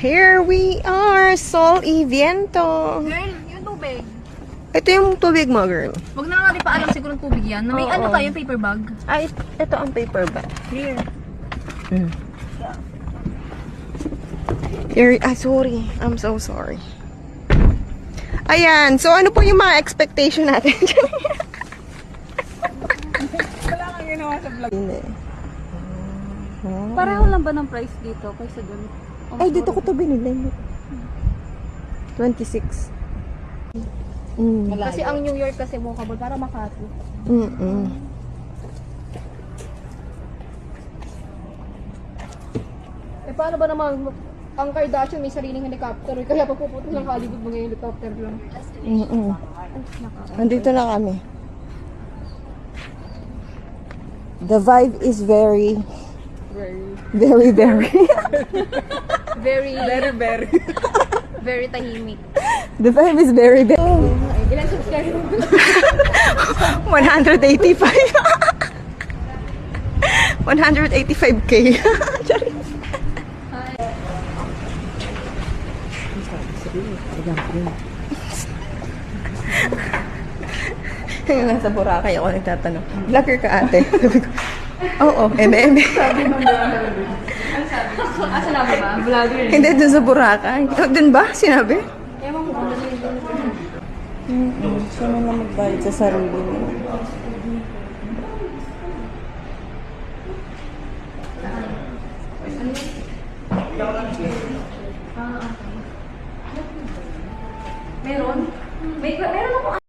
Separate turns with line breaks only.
Here we are, Sol y Viento.
Girl, yung tubig.
Ito yung tubig mo, girl.
Huwag na nga rin paalam siguro ng tubig yan. May
Oo.
ano tayo, paper bag.
Ay, ito ang paper bag.
Here.
Sorry. I'm so sorry. Ayan. So, ano po yung mga expectation natin?
Wala kang ginawa sa vlog.
Hindi.
Pareho lang ba ng price dito kaysa dun?
Ay, dito ko to binili. 26.
Kasi ang New York kasi walkable para Makati. Eh paano ba naman ang Kardashian may sariling helicopter kaya pag pupunta ng Hollywood mga helicopter lang.
Andito na kami. The vibe is very
Very very tahimik.
The vibe is very
Ilan subscriber mo?
185. 185k. Ngayon nasa Boracay ako nagtatanong. Vlogger ka ate? Sabi ko, oo, eme.
Sabi ng vlogger. Sinabi ba? Vlogger.
Hindi, dun sa Boracay. Ikaw dun ba? Sinabi?
Ewan ko kung ano yung
Siya na magbayad sa sarili mo.
meron. Meron ako